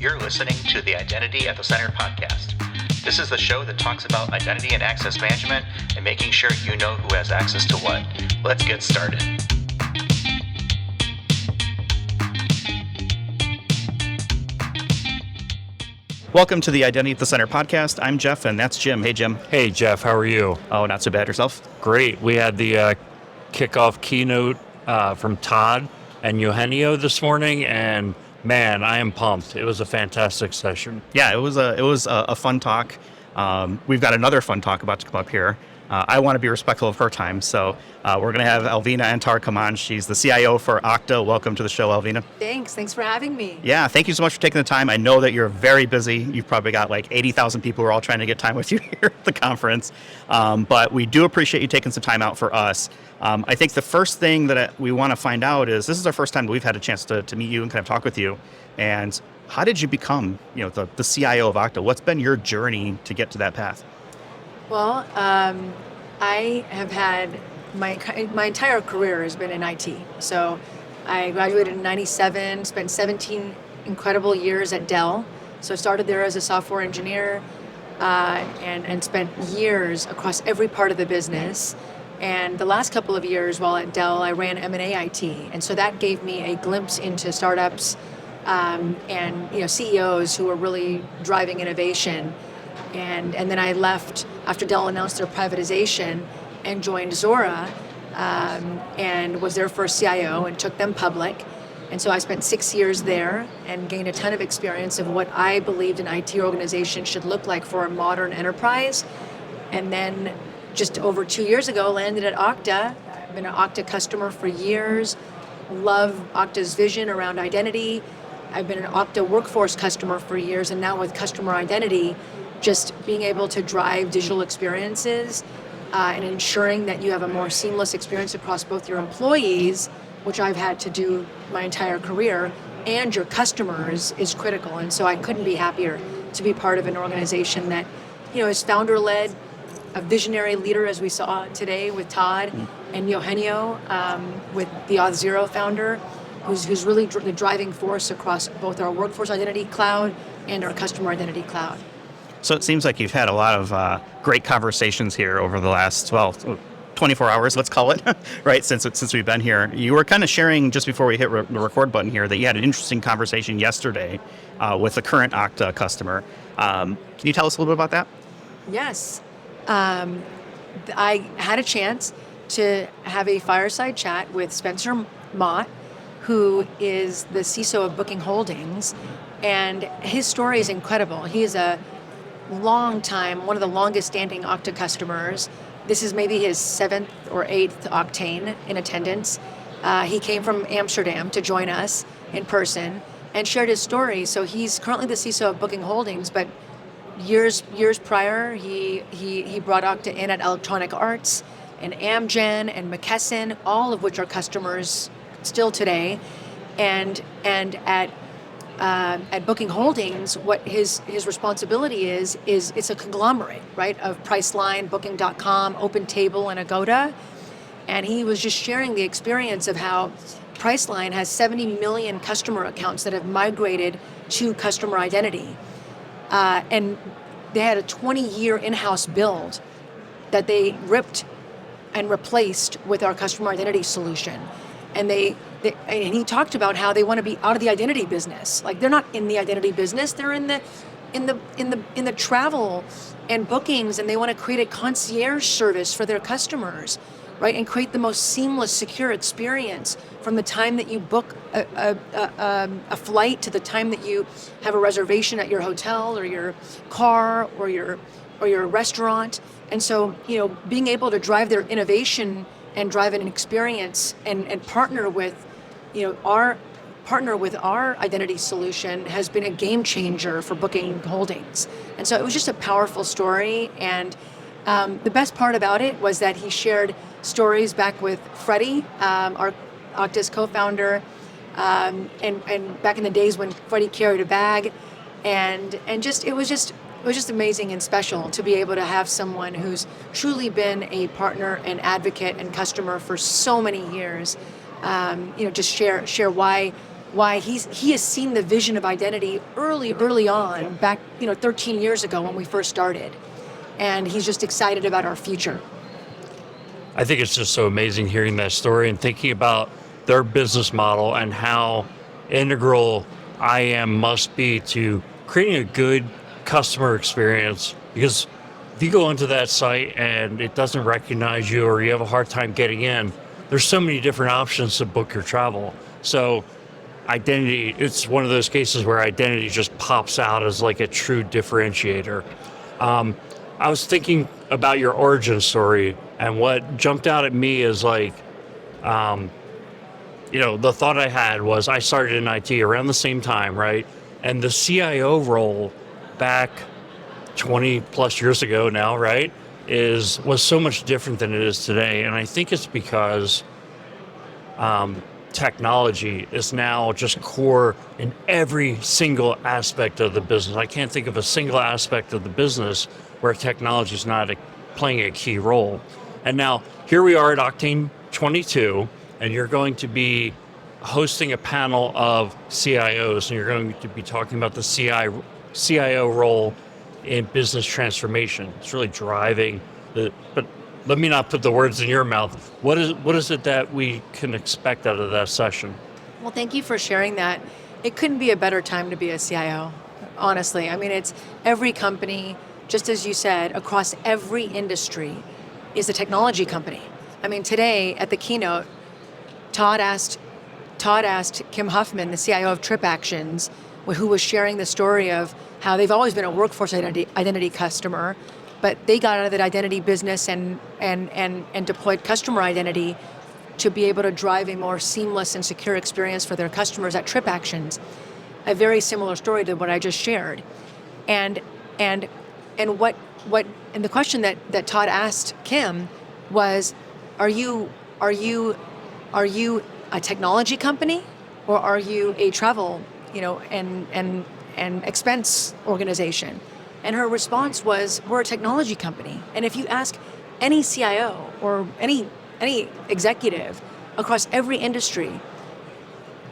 You're listening to the Identity at the Center podcast. This is the show that talks about identity and access management and making sure you know who has access to what. Let's get started. Welcome to the Identity at the Center podcast. I'm Jeff, and that's Jim. Hey, Jim. Hey, Jeff. How are you? Oh, not so bad. Yourself? Great. We had the kickoff keynote from Todd and Eugenio this morning, and man, I am pumped. It was a fantastic session. Yeah, it was a fun talk. We've got another fun talk about to come up here. I want to be respectful of her time, so we're going to have Alvina Antar come on. She's the CIO for Okta. Welcome to the show, Alvina. Thanks for having me. Yeah, thank you so much for taking the time. I know that you're very busy. You've probably got like 80,000 people who are all trying to get time with you here at the conference, but we do appreciate you taking some time out for us. I think the first thing that we want to find out is, this is our first time that we've had a chance to meet you and kind of talk with you, and how did you become the CIO of Okta? What's been your journey to get to that path? Well, I have had my entire career has been in IT. So I graduated in 97, spent 17 incredible years at Dell. So I started there as a software engineer and spent years across every part of the business. And the last couple of years while at Dell, I ran M&A IT. And so that gave me a glimpse into startups and CEOs who were really driving innovation. And then I left after Dell announced their privatization and joined Zuora and was their first CIO and took them public. And so I spent 6 years there and gained a ton of experience of what I believed an IT organization should look like for a modern enterprise. And then just over 2 years ago, landed at Okta. I've been an Okta customer for years, love Okta's vision around identity. I've been an Okta workforce customer for years, and now with customer identity, just being able to drive digital experiences and ensuring that you have a more seamless experience across both your employees, which I've had to do my entire career, and your customers is critical. And so I couldn't be happier to be part of an organization that, is founder-led, a visionary leader, as we saw today with Todd and Eugenio, with the Auth0 founder, who's really the driving force across both our workforce identity cloud and our customer identity cloud. So it seems like you've had a lot of great conversations here over the last 24 hours, let's call it, right, since we've been here. You were kind of sharing just before we hit the record button here that you had an interesting conversation yesterday with a current Okta customer. Can you tell us a little bit about that? Yes. I had a chance to have a fireside chat with Spencer Mott, who is the CISO of Booking Holdings, and his story is incredible. He is a long time, one of the longest standing Okta customers. This is maybe his 7th or 8th Oktane in attendance. He came from Amsterdam to join us in person and shared his story. So he's currently the CISO of Booking Holdings, but years prior, he brought Okta in at Electronic Arts and Amgen and McKesson, all of which are customers still today. And at Booking Holdings, what his responsibility is it's a conglomerate, right, of Priceline, Booking.com, OpenTable, and Agoda. And he was just sharing the experience of how Priceline has 70 million customer accounts that have migrated to customer identity. And they had a 20-year in-house build that they ripped and replaced with our customer identity solution. And and he talked about how they want to be out of the identity business. Like, they're not in the identity business; they're in the travel and bookings, and they want to create a concierge service for their customers, right? And create the most seamless, secure experience from the time that you book a flight to the time that you have a reservation at your hotel or your car or your restaurant. And so, being able to drive their innovation and drive an experience and partner with our identity solution has been a game changer for Booking Holdings. And so it was just a powerful story. And the best part about it was that he shared stories back with Freddie, our Okta's co-founder, and back in the days when Freddie carried a bag, and it was just amazing and special to be able to have someone who's truly been a partner and advocate and customer for so many years. Just share why why he has seen the vision of identity early on, back 13 years ago when we first started, and he's just excited about our future. I think it's just so amazing hearing that story and thinking about their business model and how integral IAM must be to creating a good customer experience. Because if you go into that site and it doesn't recognize you or you have a hard time getting in, there's so many different options to book your travel. So identity, it's one of those cases where identity just pops out as like a true differentiator. I was thinking about your origin story, and what jumped out at me is like, the thought I had was I started in IT around the same time, right? And the CIO role back 20 plus years ago now, right, was so much different than it is today. And I think it's because technology is now just core in every single aspect of the business. I can't think of a single aspect of the business where technology is not playing a key role. And now here we are at Oktane 22, and you're going to be hosting a panel of CIOs, and you're going to be talking about the CIO role in business transformation. It's really driving but let me not put the words in your mouth. What is it that we can expect out of that session? Well, thank you for sharing that. It couldn't be a better time to be a CIO, honestly. I mean, it's every company, just as you said, across every industry is a technology company. I mean, today at the keynote, Todd asked Kim Huffman, the CIO of TripActions, who was sharing the story of how they've always been a workforce identity customer, but they got out of that identity business and deployed customer identity to be able to drive a more seamless and secure experience for their customers at TripActions. A very similar story to what I just shared. And the question that Todd asked Kim was, are you a technology company, or are you a travel, and expense organization? And her response was, we're a technology company. And if you ask any CIO or any executive across every industry,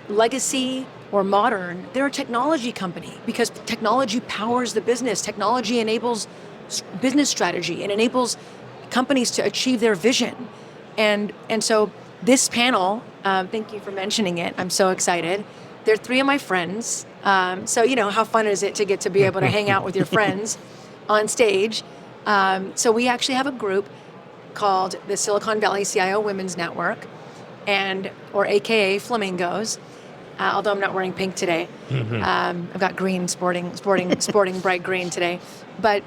legacy or modern, they're a technology company, because technology powers the business. Technology enables business strategy and enables companies to achieve their vision. And so this panel, thank you for mentioning it. I'm so excited. They're three of my friends. So how fun is it to get to be able to hang out with your friends on stage? So we actually have a group called the Silicon Valley CIO Women's Network, or AKA Flamingos. Although I'm not wearing pink today. I've got green, sporting bright green today. But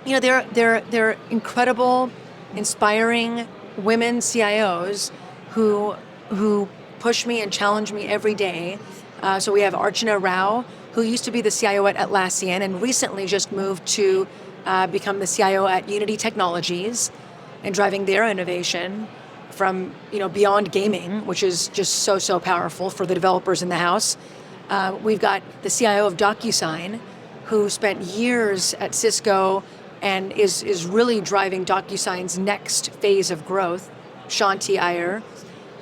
they're incredible, inspiring women CIOs who push me and challenge me every day. So we have Archana Rao, who used to be the CIO at Atlassian and recently just moved to become the CIO at Unity Technologies and driving their innovation from beyond gaming, which is just so powerful for the developers in the house. We've got the CIO of DocuSign, who spent years at Cisco and is really driving DocuSign's next phase of growth, Shanti Iyer.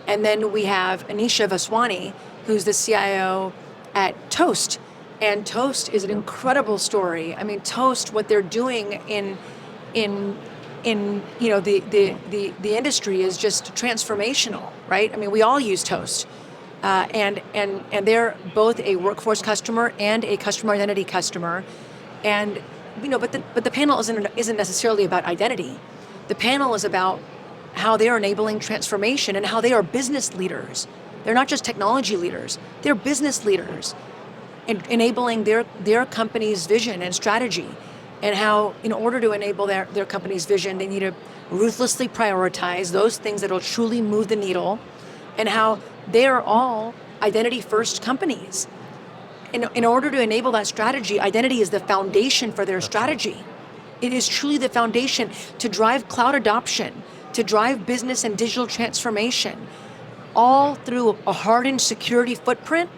And then we have Anisha Vaswani, who's the CIO at Toast. And Toast is an incredible story. I mean, Toast, what they're doing in the industry is just transformational, right? I mean, we all use Toast. And they're both a workforce customer and a customer identity customer. And but the panel isn't necessarily about identity. The panel is about how they are enabling transformation and how they are business leaders. They're not just technology leaders, they're business leaders, enabling their company's vision and strategy, and how in order to enable their company's vision, they need to ruthlessly prioritize those things that will truly move the needle, and how they are all identity first companies. In order to enable that strategy, identity is the foundation for their strategy. It is truly the foundation to drive cloud adoption, to drive business and digital transformation, all through a hardened security footprint.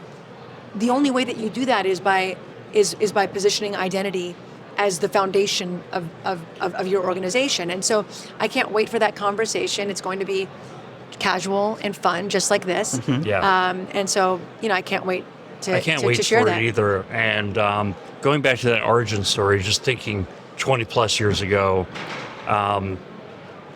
The only way that you do that is by positioning identity as the foundation of your organization. And so I can't wait for that conversation. It's going to be casual and fun, just like this. Yeah. And so, I can't wait I can't to wait share for that. it either. And going back to that origin story, just thinking 20 plus years ago,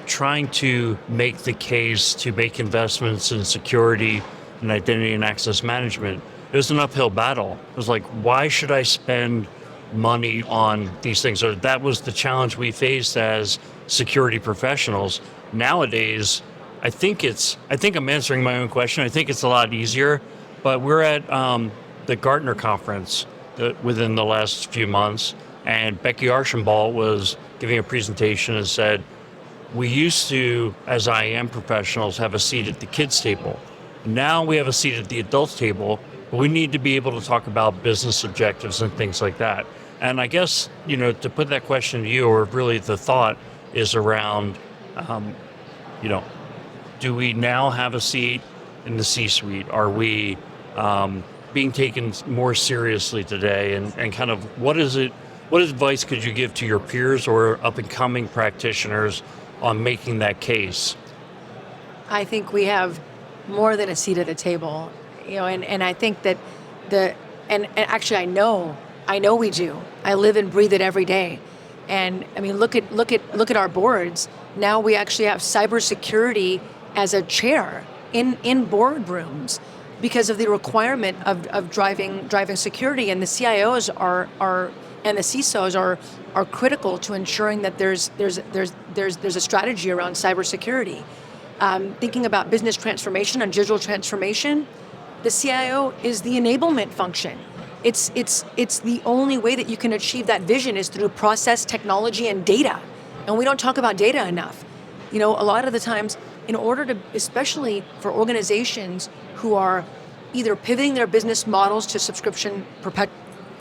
trying to make the case to make investments in security and identity and access management, it was an uphill battle. It was like, why should I spend money on these things? So that was the challenge we faced as security professionals. Nowadays, I think I'm answering my own question. I think it's a lot easier, but we're at the Gartner conference within the last few months, and Becky Archambault was giving a presentation and said, we used to, as IAM professionals, have a seat at the kids' table. Now we have a seat at the adults' table, but we need to be able to talk about business objectives and things like that. And I guess, to put that question to you, or really the thought is around, do we now have a seat in the C-suite? Are we being taken more seriously today? And kind of what advice could you give to your peers or up-and-coming practitioners on making that case? I think we have more than a seat at the table, and I think that and actually I know we do. I live and breathe it every day. And I mean, look at our boards. Now we actually have cybersecurity as a chair in boardrooms because of the requirement of driving security, and the CIOs are and the CISOs are critical to ensuring that there's a strategy around cybersecurity. Thinking about business transformation and digital transformation, the CIO is the enablement function. It's the only way that you can achieve that vision is through process, technology, and data. And we don't talk about data enough. A lot of the times, in order to, especially for organizations who are either pivoting their business models to subscription,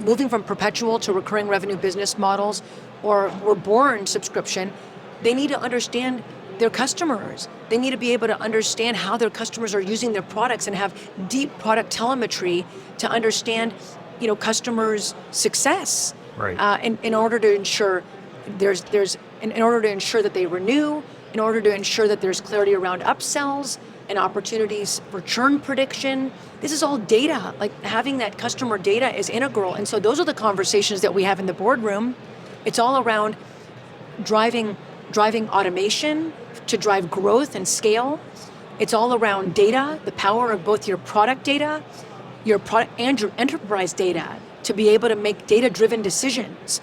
moving from perpetual to recurring revenue business models, or were born subscription, they need to understand their customers. They need to be able to understand how their customers are using their products and have deep product telemetry to understand, customers' success. Right. In order to ensure in order to ensure that they renew, in order to ensure that there's clarity around upsells and opportunities for churn prediction. This is all data. Like, having that customer data is integral. And so those are the conversations that we have in the boardroom. It's all around driving automation to drive growth and scale. It's all around data, the power of both your product data, your product and your enterprise data, to be able to make data-driven decisions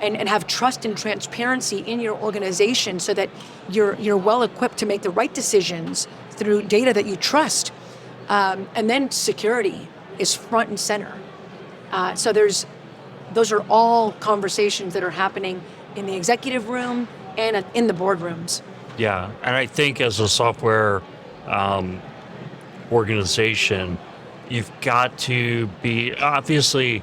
and have trust and transparency in your organization so that you're well equipped to make the right decisions through data that you trust. And then security is front and center. So those are all conversations that are happening in the executive room and in the boardrooms. Yeah, and I think as a software organization, you've got to be, obviously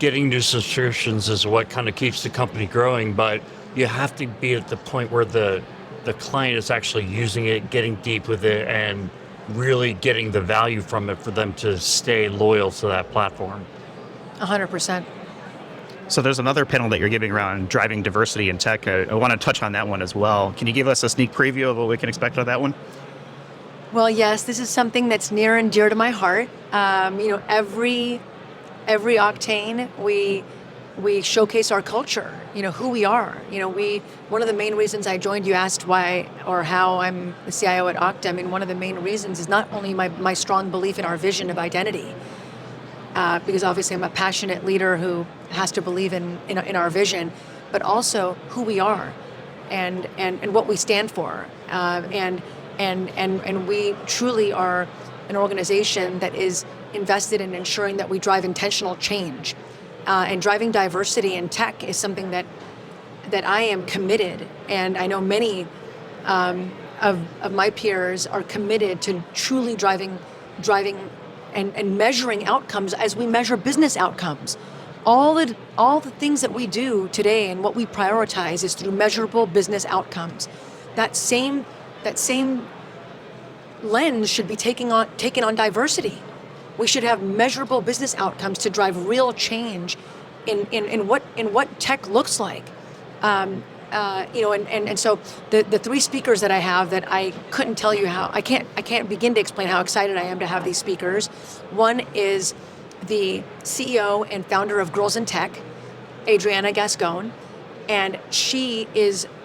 getting new subscriptions is what kind of keeps the company growing, but you have to be at the point where the client is actually using it, getting deep with it, and really getting the value from it for them to stay loyal to that platform. 100%. So there's another panel that you're giving around driving diversity in tech. I want to touch on that one as well. Can you give us a sneak preview of what we can expect out of that one? Well, yes, this is something that's near and dear to my heart. Every Oktane, we showcase our culture, who we are. One of the main reasons I joined, you asked why or how I'm the CIO at Okta. I mean, one of the main reasons is not only my strong belief in our vision of identity, because obviously I'm a passionate leader who has to believe in our vision, but also who we are and what we stand for. And we truly are an organization that is invested in ensuring that we drive intentional change. And driving diversity in tech is something that I am committed, and I know many of my peers are committed to truly driving and measuring outcomes as we measure business outcomes. All the things that we do today and what we prioritize is through measurable business outcomes. That same lens should be taken on diversity. We should have measurable business outcomes to drive real change in what tech looks like. And so the three speakers that I have that I couldn't tell you how, I can't begin to explain how excited I am to have these speakers. One is the CEO and founder of Girls in Tech, Adriana Gascon, and she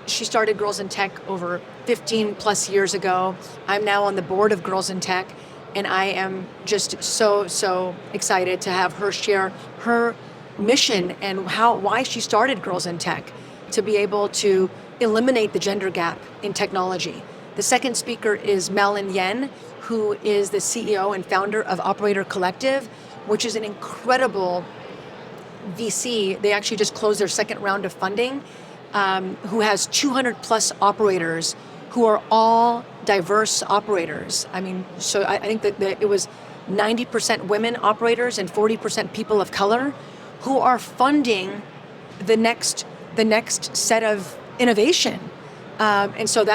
started Girls in Tech over 15 plus years ago. I'm now on the board of Girls in Tech, and I am just so excited to have her share her mission and why she started Girls in Tech, to be able to eliminate the gender gap in technology. The second speaker is Malin Yen, who is the CEO and founder of Operator Collective, which is an incredible VC. They actually just closed their second round of funding, who has 200 plus operators who are all diverse operators. I mean, so I think that it was 90% women operators and 40% people of color who are funding the next set of innovation. And so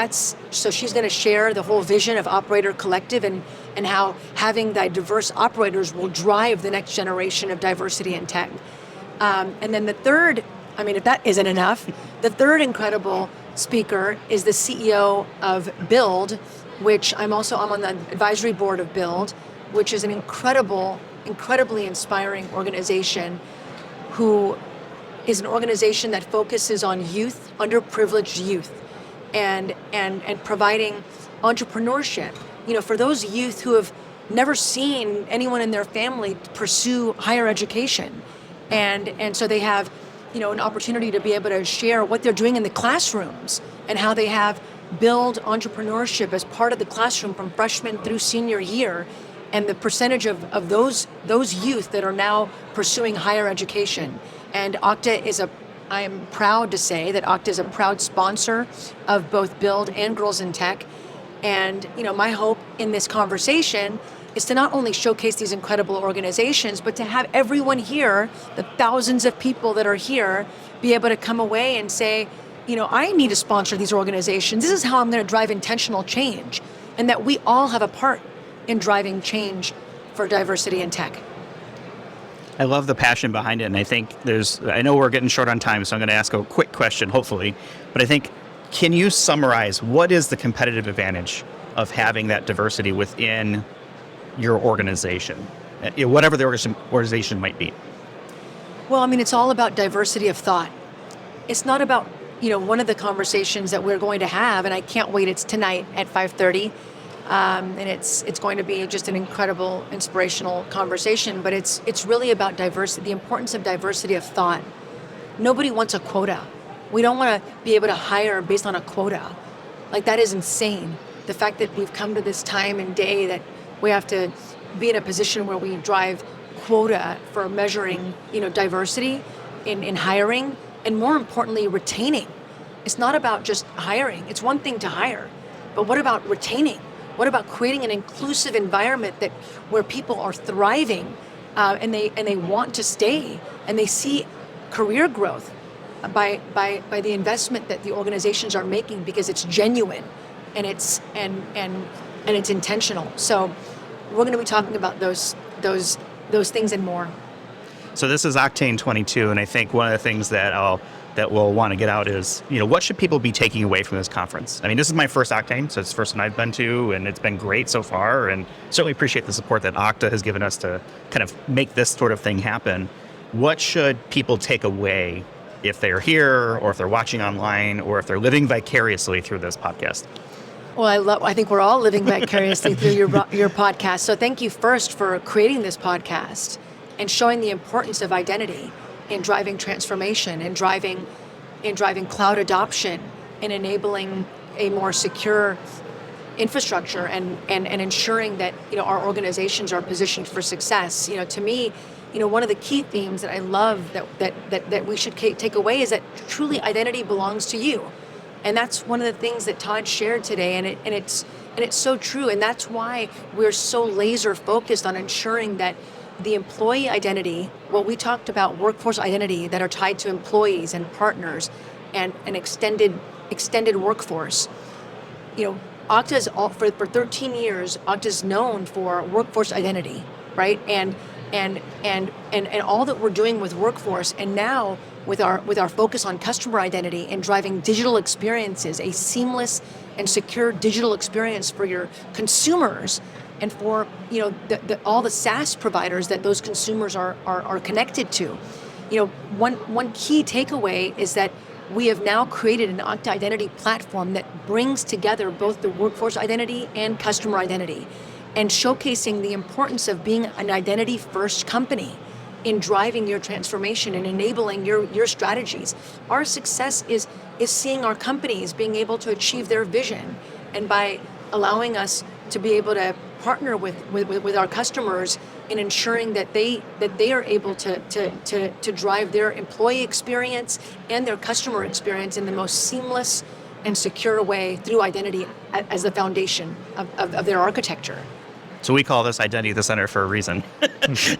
she's going to share the whole vision of Operator Collective and how having the diverse operators will drive the next generation of diversity in tech. And then the third, I mean, if that isn't enough, the third incredible speaker is the CEO of Build, which I'm on the advisory board of Build, which is an incredibly inspiring organization, who is an organization that focuses on youth, underprivileged youth, and providing entrepreneurship, for those youth who have never seen anyone in their family pursue higher education. And so they have, an opportunity to be able to share what they're doing in the classrooms and how they have build entrepreneurship as part of the classroom from freshman through senior year, and the percentage of those youth that are now pursuing higher education. And I am proud to say that Okta is a proud sponsor of both Build and Girls in Tech. And my hope in this conversation is to not only showcase these incredible organizations, but to have everyone here, the thousands of people that are here, be able to come away and say, I need to sponsor these organizations. This is how I'm going to drive intentional change, and that we all have a part in driving change for diversity in tech. I love the passion behind it, and I think I know we're getting short on time, so I'm going to ask a quick question, hopefully, but I think, can you summarize what is the competitive advantage of having that diversity within your organization, whatever the organization might be? Well, I mean, it's all about diversity of thought. It's not about, one of the conversations that we're going to have, and I can't wait, it's tonight at 5:30, and it's going to be just an incredible, inspirational conversation, but it's really about diversity, the importance of diversity of thought. Nobody wants a quota. We don't want to be able to hire based on a quota. Like, that is insane. The fact that we've come to this time and day that we have to be in a position where we drive quota for measuring, diversity in hiring, and more importantly, retaining. It's not about just hiring. It's one thing to hire, but what about retaining? What about creating an inclusive environment where people are thriving, and they want to stay, and they see career growth by the investment that the organizations are making, because it's genuine and it's intentional. So we're going to be talking about those things and more. So this is Oktane 22, and I think one of the things that we'll want to get out is, what should people be taking away from this conference? I mean, this is my first Oktane, so it's the first one I've been to, and it's been great so far, and certainly appreciate the support that Okta has given us to kind of make this sort of thing happen. What should people take away if they're here, or if they're watching online, or if they're living vicariously through this podcast? Well, I think we're all living vicariously through your podcast. So thank you first for creating this podcast and showing the importance of identity in driving transformation, and driving cloud adoption, and enabling a more secure infrastructure, and ensuring that our organizations are positioned for success. To me, one of the key themes that I love that we should take away is that truly identity belongs to you. And that's one of the things that Todd shared today, and it's so true. And that's why we're so laser focused on ensuring that the employee identity, what we talked about, workforce identity that are tied to employees and partners, and an extended workforce. Okta's for 13 years, Okta's known for workforce identity, right? And all that we're doing with workforce, and now with our focus on customer identity and driving digital experiences, a seamless and secure digital experience for your consumers and for all the SaaS providers that those consumers are connected to. One key takeaway is that we have now created an Okta identity platform that brings together both the workforce identity and customer identity, and showcasing the importance of being an identity-first company in driving your transformation and enabling your strategies. Our success is seeing our companies being able to achieve their vision, and by allowing us to be able to partner with our customers in ensuring that they are able to drive their employee experience and their customer experience in the most seamless and secure way through identity as the foundation of their architecture. So we call this identity at the center for a reason.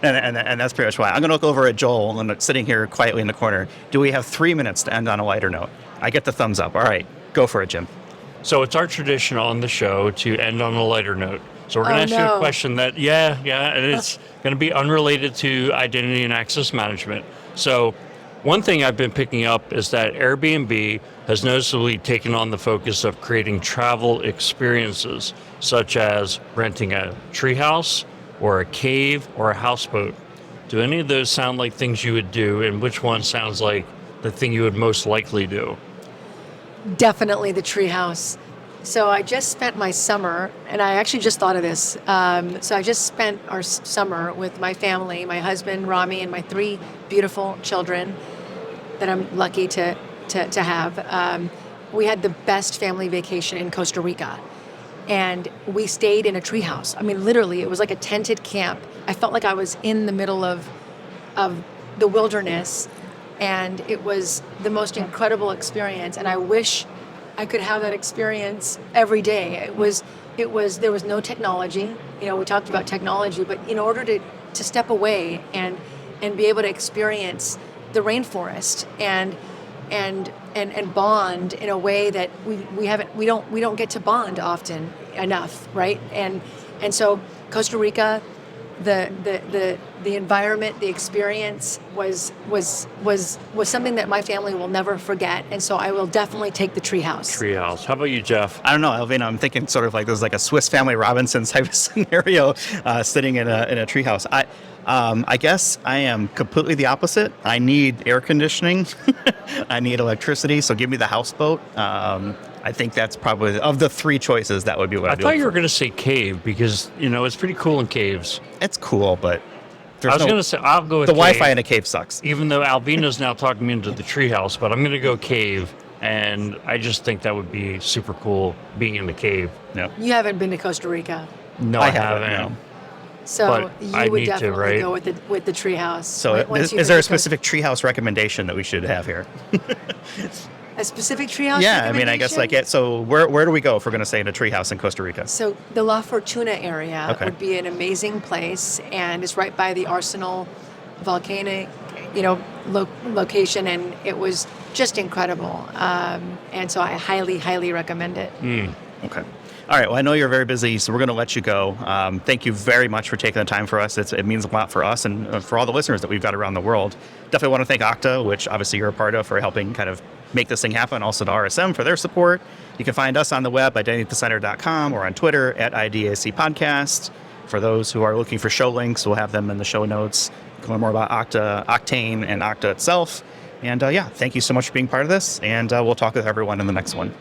and that's pretty much why. I'm going to look over at Joel, and sitting here quietly in the corner. Do we have 3 minutes to end on a lighter note? I get the thumbs up. All right, go for it, Jim. So it's our tradition on the show to end on a lighter note. So we're going to ask you a question that, and it's going to be unrelated to identity and access management. So one thing I've been picking up is that Airbnb has noticeably taken on the focus of creating travel experiences, such as renting a treehouse or a cave or a houseboat. Do any of those sound like things you would do, and which one sounds like the thing you would most likely do? Definitely the treehouse. So I just spent my summer, and I actually just thought of this. So I just spent our summer with my family, my husband, Rami, and my 3 beautiful children that I'm lucky to have. We had the best family vacation in Costa Rica, and we stayed in a treehouse. I mean, literally, it was like a tented camp. I felt like I was in the middle of the wilderness, and it was the most incredible experience. And I wish I could have that experience every day. There was no technology. We talked about technology, but in order to step away and be able to experience the rainforest and bond in a way that we don't get to bond often enough, right? And so Costa Rica, the environment, the experience was something that my family will never forget, and so I will definitely take the treehouse. Treehouse. How about you, Jeff? I don't know, Alvina. I'm thinking sort of like this is like a Swiss Family Robinson type of scenario, sitting in a treehouse. I guess I am completely the opposite. I need air conditioning. I need electricity. So give me the houseboat. I think that's probably, of the 3 choices, that would be what I'd I thought you were going to say cave, because it's pretty cool in caves. It's cool, but I was going to say I'll go with the cave, Wi-Fi in a cave sucks. even though Alvina's now talking me into the treehouse, but I'm going to go cave, and I just think that would be super cool being in the cave. No, You haven't been to Costa Rica, No, I I haven't, haven't. no. so But I you would need to, definitely right? go with the treehouse. So Once you is there a hit the coast- specific treehouse recommendation that we should have here? a specific treehouse? Yeah, I mean, I guess recommendation? so where do we go if we're going to stay in a treelocation in Costa Rica? So the La Fortuna area Okay. would be an amazing place, and it's right by the Arsenal volcanic, location, and it was just incredible. And so I highly, highly recommend it. Okay. All right. Well, I know you're very busy, so we're going to let you go. Thank you very much for taking the time for us. It means a lot for us and for all the listeners that we've got around the world. Definitely want to thank Okta, which obviously you're a part of, for helping kind of make this thing happen. Also to RSM for their support. You can find us on the web, identityatthecenter.com, or on Twitter @IDAC Podcast. For those who are looking for show links, we'll have them in the show notes. You can learn more about Okta, Oktane, and Okta itself. And thank you so much for being part of this. And we'll talk with everyone in the next one.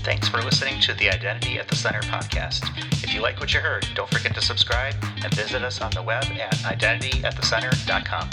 Thanks for listening to the Identity at the Center podcast. If you like what you heard, don't forget to subscribe and visit us on the web at identityatthecenter.com.